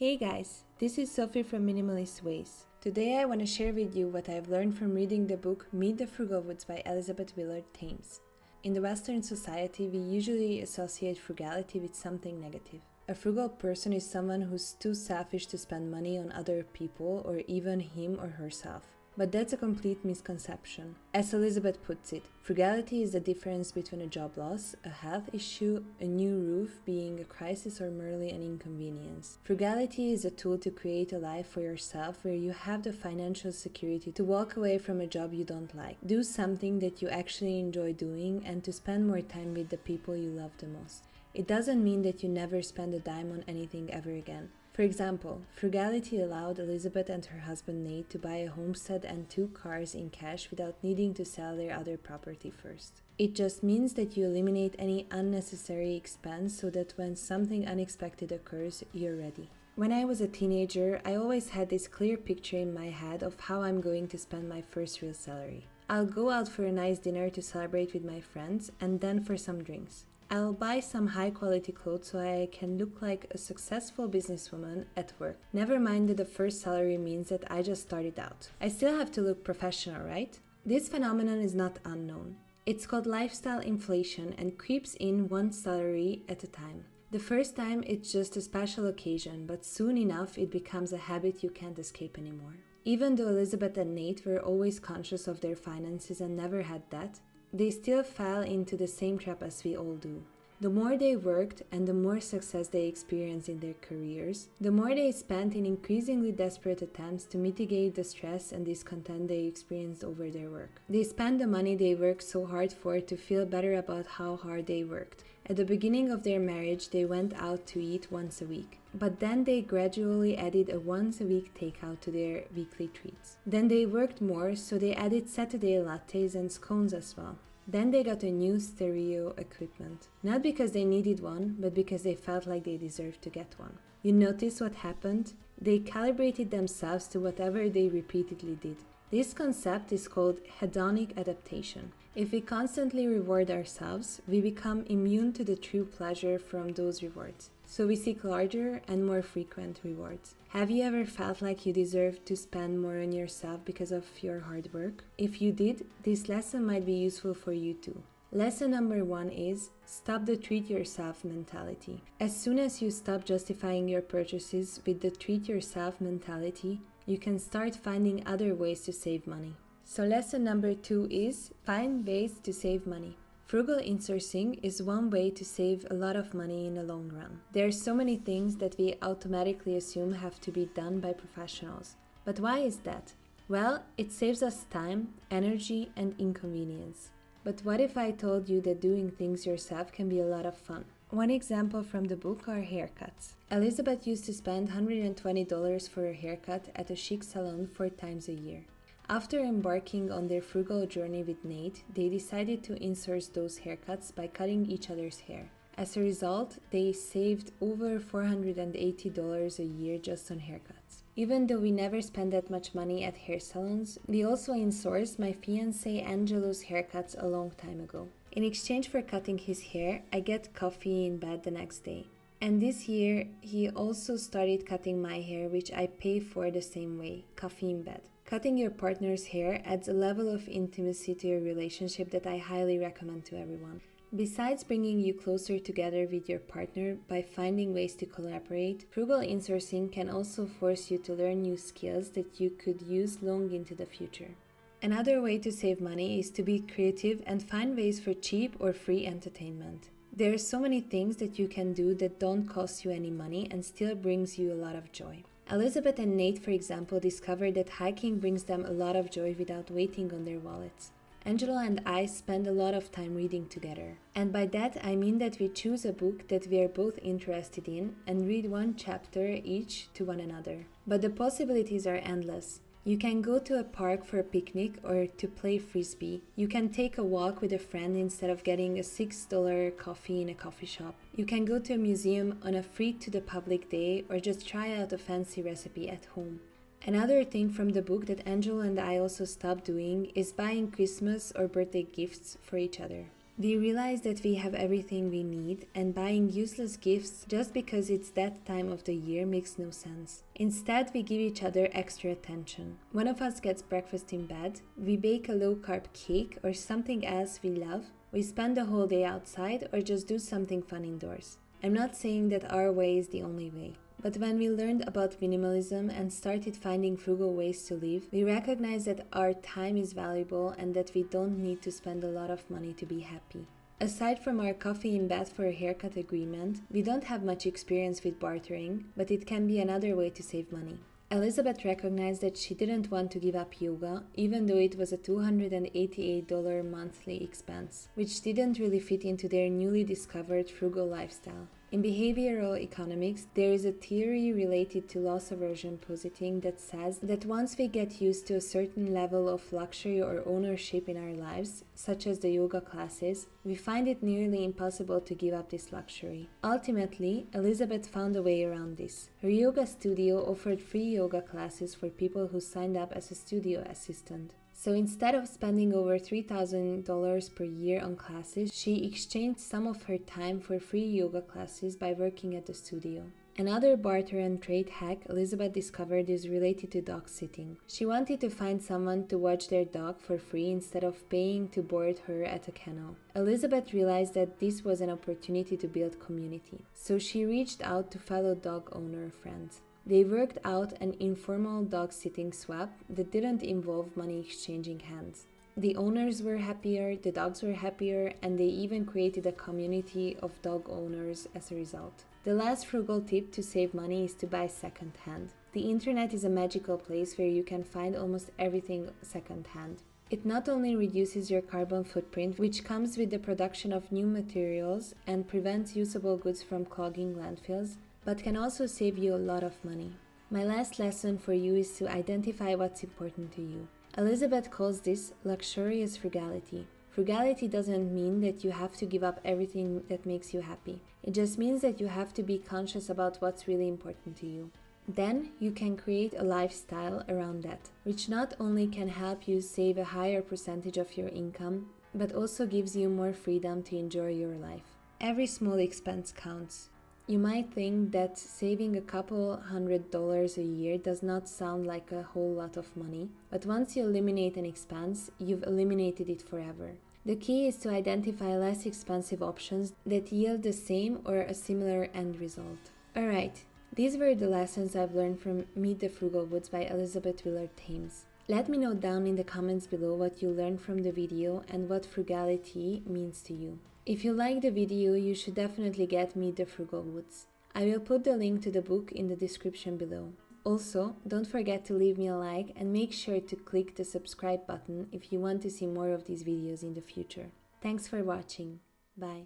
Hey guys, this is Sophie from Minimalist Ways. Today I want to share with you what I've learned from reading the book Meet the Frugalwoods by Willard Thames. In the Western society, we usually associate frugality with something negative. A frugal person is someone who's too selfish to spend money on other people or even him or herself. But that's a complete misconception. As Elizabeth puts it, frugality is the difference between a job loss, a health issue, a new roof being a crisis, or merely an inconvenience. Frugality is a tool to create a life for yourself where you have the financial security to walk away from a job you don't like, do something that you actually enjoy doing, and to spend more time with the people you love the most. It doesn't mean that you never spend a dime on anything ever again. For example, frugality allowed Elizabeth and her husband Nate to buy a homestead and 2 cars in cash without needing to sell their other property first. It just means that you eliminate any unnecessary expense so that when something unexpected occurs, you're ready. When I was a teenager, I always had this clear picture in my head of how I'm going to spend my first real salary. I'll go out for a nice dinner to celebrate with my friends and then for some drinks. I'll buy some high-quality clothes so I can look like a successful businesswoman at work. Never mind that the first salary means that I just started out. I still have to look professional, right? This phenomenon is not unknown. It's called lifestyle inflation and creeps in one salary at a time. The first time it's just a special occasion, but soon enough it becomes a habit you can't escape anymore. Even though Elizabeth and Nate were always conscious of their finances and never had debt, they still fell into the same trap as we all do. The more they worked and the more success they experienced in their careers, the more they spent in increasingly desperate attempts to mitigate the stress and discontent they experienced over their work. They spent the money they worked so hard for to feel better about how hard they worked. At the beginning of their marriage, they went out to eat once a week. But then they gradually added a once-a-week takeout to their weekly treats. Then they worked more, so they added Saturday lattes and scones as well. Then they got a new stereo equipment. Not because they needed one, but because they felt like they deserved to get one. You notice what happened? They calibrated themselves to whatever they repeatedly did. This concept is called Hedonic Adaptation. If we constantly reward ourselves, we become immune to the true pleasure from those rewards. So we seek larger and more frequent rewards. Have you ever felt like you deserved to spend more on yourself because of your hard work? If you did, this lesson might be useful for you too. Lesson number 1 is stop the treat yourself mentality. As soon as you stop justifying your purchases with the treat yourself mentality, you can start finding other ways to save money. So lesson number 2 is find ways to save money. Frugal insourcing is one way to save a lot of money in the long run. There are so many things that we automatically assume have to be done by professionals. But why is that? Well, it saves us time, energy, and inconvenience. But what if I told you that doing things yourself can be a lot of fun? One example from the book are haircuts. Elizabeth used to spend $120 for a haircut at a chic salon 4 times a year. After embarking on their frugal journey with Nate, they decided to insource those haircuts by cutting each other's hair. As a result, they saved over $480 a year just on haircuts. Even though we never spend that much money at hair salons, we also insourced my fiancé Angelo's haircuts a long time ago. In exchange for cutting his hair, I get coffee in bed the next day. And this year, he also started cutting my hair, which I pay for the same way, coffee in bed. Cutting your partner's hair adds a level of intimacy to your relationship that I highly recommend to everyone. Besides bringing you closer together with your partner by finding ways to collaborate, frugal insourcing can also force you to learn new skills that you could use long into the future. Another way to save money is to be creative and find ways for cheap or free entertainment. There are so many things that you can do that don't cost you any money and still brings you a lot of joy. Elizabeth and Nate, for example, discovered that hiking brings them a lot of joy without waiting on their wallets. Angelo and I spend a lot of time reading together. And by that I mean that we choose a book that we are both interested in and read 1 chapter each to one another. But the possibilities are endless. You can go to a park for a picnic or to play frisbee. You can take a walk with a friend instead of getting a $6 coffee in a coffee shop. You can go to a museum on a free to the public day or just try out a fancy recipe at home. Another thing from the book that Angelo and I also stopped doing is buying Christmas or birthday gifts for each other. We realize that we have everything we need, and buying useless gifts just because it's that time of the year makes no sense. Instead, we give each other extra attention. One of us gets breakfast in bed, we bake a low-carb cake or something else we love, we spend the whole day outside or just do something fun indoors. I'm not saying that our way is the only way. But when we learned about minimalism and started finding frugal ways to live, we recognized that our time is valuable and that we don't need to spend a lot of money to be happy. Aside from our coffee in bed for a haircut agreement, we don't have much experience with bartering, but it can be another way to save money. Elizabeth recognized that she didn't want to give up yoga, even though it was a $288 monthly expense, which didn't really fit into their newly discovered frugal lifestyle. In behavioral economics, there is a theory related to loss aversion positing that says that once we get used to a certain level of luxury or ownership in our lives, such as the yoga classes, we find it nearly impossible to give up this luxury. Ultimately, Elizabeth found a way around this. Her yoga studio offered free yoga classes for people who signed up as a studio assistant. So instead of spending over $3,000 per year on classes, she exchanged some of her time for free yoga classes by working at the studio. Another barter and trade hack Elizabeth discovered is related to dog sitting. She wanted to find someone to watch their dog for free instead of paying to board her at a kennel. Elizabeth realized that this was an opportunity to build community, so she reached out to fellow dog owner friends. They worked out an informal dog-sitting swap that didn't involve money exchanging hands. The owners were happier, the dogs were happier, and they even created a community of dog owners as a result. The last frugal tip to save money is to buy second-hand. The internet is a magical place where you can find almost everything second-hand. It not only reduces your carbon footprint, which comes with the production of new materials and prevents usable goods from clogging landfills, but can also save you a lot of money. My last lesson for you is to identify what's important to you. Elizabeth calls this luxurious frugality. Frugality doesn't mean that you have to give up everything that makes you happy. It just means that you have to be conscious about what's really important to you. Then you can create a lifestyle around that, which not only can help you save a higher percentage of your income, but also gives you more freedom to enjoy your life. Every small expense counts. You might think that saving a couple $100 a year does not sound like a whole lot of money, but once you eliminate an expense, you've eliminated it forever. The key is to identify less expensive options that yield the same or a similar end result. Alright, these were the lessons I've learned from Meet the Frugalwoods by Elizabeth Willard Thames. Let me know down in the comments below what you learned from the video and what frugality means to you. If you like the video, you should definitely get Meet the Frugalwoods. I will put the link to the book in the description below. Also, don't forget to leave me a like and make sure to click the subscribe button if you want to see more of these videos in the future. Thanks for watching. Bye.